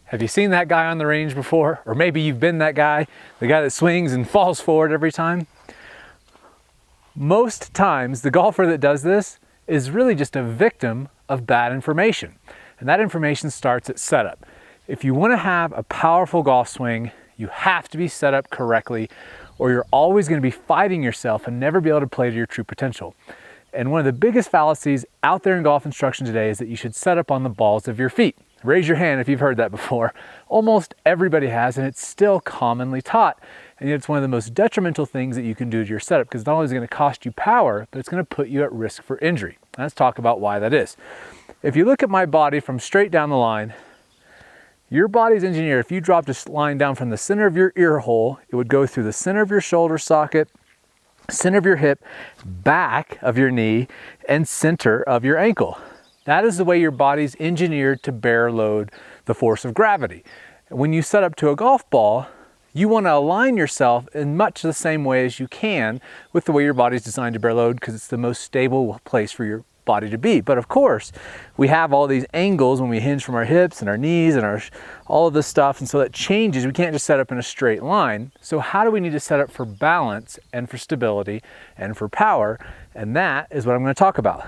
Have you seen that guy on the range before? Or maybe you've been that guy, the guy that swings and falls forward every time? Most times, the golfer that does this is really just a victim of bad information. And that information starts at setup. If you want to have a powerful golf swing, you have to be set up correctly, or you're always going to be fighting yourself and never be able to play to your true potential. And one of the biggest fallacies out there in golf instruction today is that you should set up on the balls of your feet. Raise your hand if you've heard that before. Almost everybody has, and it's still commonly taught. And yet it's one of the most detrimental things that you can do to your setup, because not only is it going to cost you power, but it's going to put you at risk for injury. Let's talk about why that is. If you look at my body from straight down the line, your body's engineered, if you dropped a line down from the center of your ear hole, it would go through the center of your shoulder socket, center of your hip, back of your knee, and center of your ankle. That is the way your body's engineered to bear load the force of gravity. When you set up to a golf ball, you want to align yourself in much the same way as you can with the way your body's designed to bear load, because it's the most stable place for your body to be. But of course, we have all these angles when we hinge from our hips and our knees and all of this stuff, and so that changes. We can't just set up in a straight line. So how do we need to set up for balance and for stability and for power? And that is what I'm going to talk about.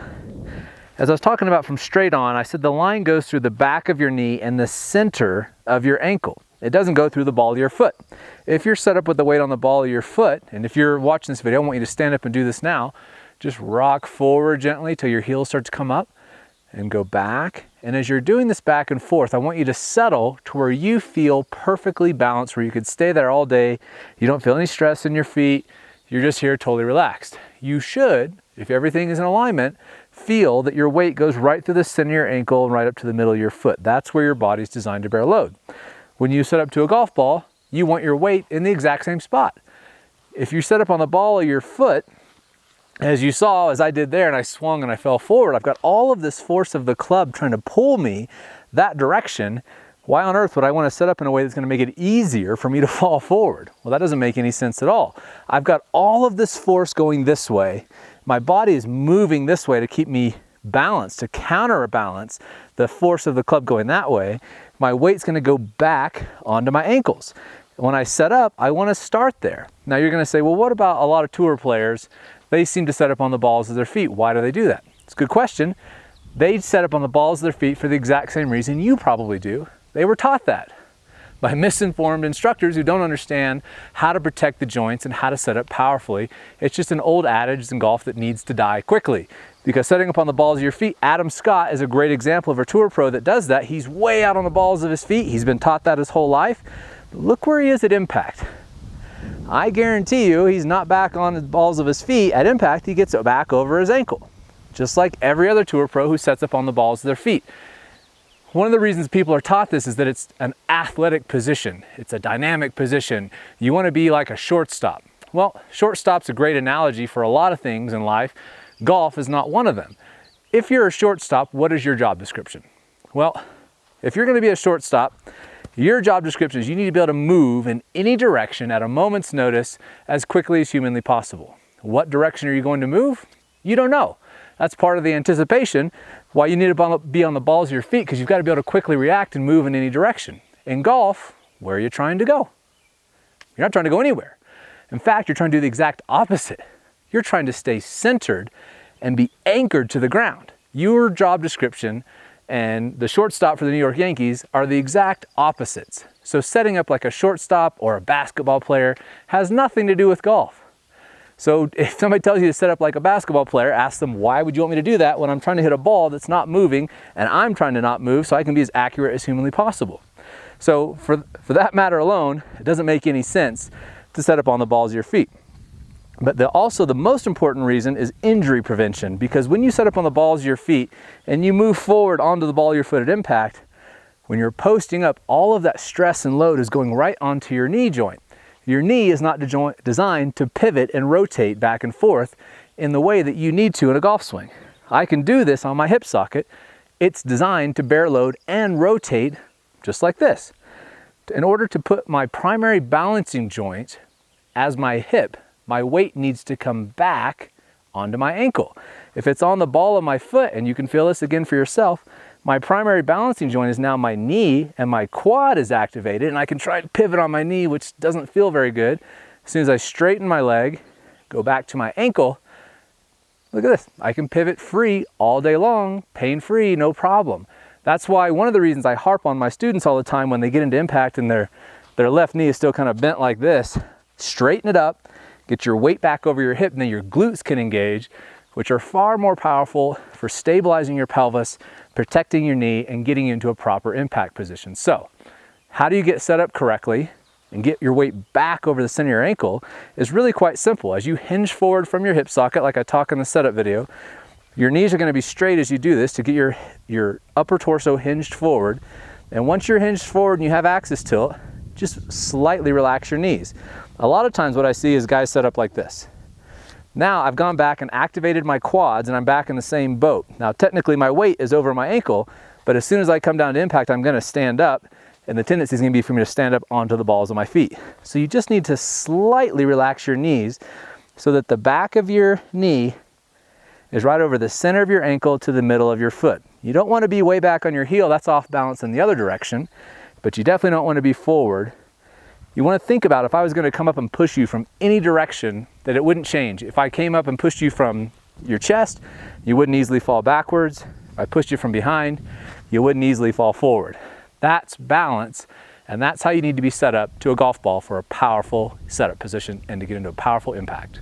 As I was talking about from straight on, I said the line goes through the back of your knee and the center of your ankle. It doesn't go through the ball of your foot. If you're set up with the weight on the ball of your foot, and if you're watching this video, I want you to stand up and do this now. Just rock forward gently till your heels start to come up and go back. And as you're doing this back and forth, I want you to settle to where you feel perfectly balanced, where you could stay there all day. You don't feel any stress in your feet. You're just here totally relaxed. You should, if everything is in alignment, feel that your weight goes right through the center of your ankle and right up to the middle of your foot. That's where your body's designed to bear load. When you set up to a golf ball, you want your weight in the exact same spot. If you set up on the ball of your foot, as you saw, as I did there, and I swung and I fell forward, I've got all of this force of the club trying to pull me that direction. Why on earth would I want to set up in a way that's going to make it easier for me to fall forward? Well, that doesn't make any sense at all. I've got all of this force going this way. My body is moving this way to keep me balanced, to counterbalance the force of the club going that way. My weight's going to go back onto my ankles. When I set up, I want to start there. Now you're going to say, well, what about a lot of tour players? They seem to set up on the balls of their feet. Why do they do that? It's a good question. They set up on the balls of their feet for the exact same reason you probably do. They were taught that by misinformed instructors who don't understand how to protect the joints and how to set up powerfully. It's just an old adage in golf that needs to die quickly. Because setting up on the balls of your feet, Adam Scott is a great example of a tour pro that does that. He's way out on the balls of his feet. He's been taught that his whole life. But look where he is at impact. I guarantee you he's not back on the balls of his feet. At impact, he gets it back over his ankle. Just like every other tour pro who sets up on the balls of their feet. One of the reasons people are taught this is that it's an athletic position. It's a dynamic position. You want to be like a shortstop. Well, shortstop's a great analogy for a lot of things in life. Golf is not one of them. If you're a shortstop, what is your job description? Well, if you're going to be a shortstop, your job description is you need to be able to move in any direction at a moment's notice as quickly as humanly possible. What direction are you going to move? You don't know. That's part of the anticipation why you need to be on the balls of your feet, because you've got to be able to quickly react and move in any direction. In golf, where are you trying to go? You're not trying to go anywhere. In fact, you're trying to do the exact opposite. You're trying to stay centered and be anchored to the ground. Your job description and the shortstop for the New York Yankees are the exact opposites. So setting up like a shortstop or a basketball player has nothing to do with golf. So if somebody tells you to set up like a basketball player, ask them, why would you want me to do that when I'm trying to hit a ball that's not moving and I'm trying to not move so I can be as accurate as humanly possible? So for that matter alone, it doesn't make any sense to set up on the balls of your feet. But also the most important reason is injury prevention, because when you set up on the balls of your feet and you move forward onto the ball of your foot at impact, when you're posting up, all of that stress and load is going right onto your knee joint. Your knee is not designed to pivot and rotate back and forth in the way that you need to in a golf swing. I can do this on my hip socket. It's designed to bear load and rotate just like this. In order to put my primary balancing joint as my hip, my weight needs to come back onto my ankle. If it's on the ball of my foot, and you can feel this again for yourself, my primary balancing joint is now my knee, and my quad is activated, and I can try to pivot on my knee, which doesn't feel very good. As soon as I straighten my leg, go back to my ankle, look at this. I can pivot free all day long, pain-free, no problem. That's why one of the reasons I harp on my students all the time when they get into impact and their left knee is still kind of bent like this, straighten it up, get your weight back over your hip, and then your glutes can engage, which are far more powerful for stabilizing your pelvis, protecting your knee, and getting you into a proper impact position. So, how do you get set up correctly and get your weight back over the center of your ankle is really quite simple. As you hinge forward from your hip socket, like I talk in the setup video, your knees are going to be straight as you do this to get your upper torso hinged forward. And once you're hinged forward and you have axis tilt, just slightly relax your knees. A lot of times what I see is guys set up like this. Now I've gone back and activated my quads and I'm back in the same boat. Now technically my weight is over my ankle, but as soon as I come down to impact, I'm going to stand up, and the tendency is going to be for me to stand up onto the balls of my feet. So you just need to slightly relax your knees so that the back of your knee is right over the center of your ankle to the middle of your foot. You don't want to be way back on your heel, that's off balance in the other direction, but you definitely don't want to be forward. You want to think about if I was going to come up and push you from any direction, that it wouldn't change. If I came up and pushed you from your chest, you wouldn't easily fall backwards. If I pushed you from behind, you wouldn't easily fall forward. That's balance, and that's how you need to be set up to a golf ball for a powerful setup position and to get into a powerful impact.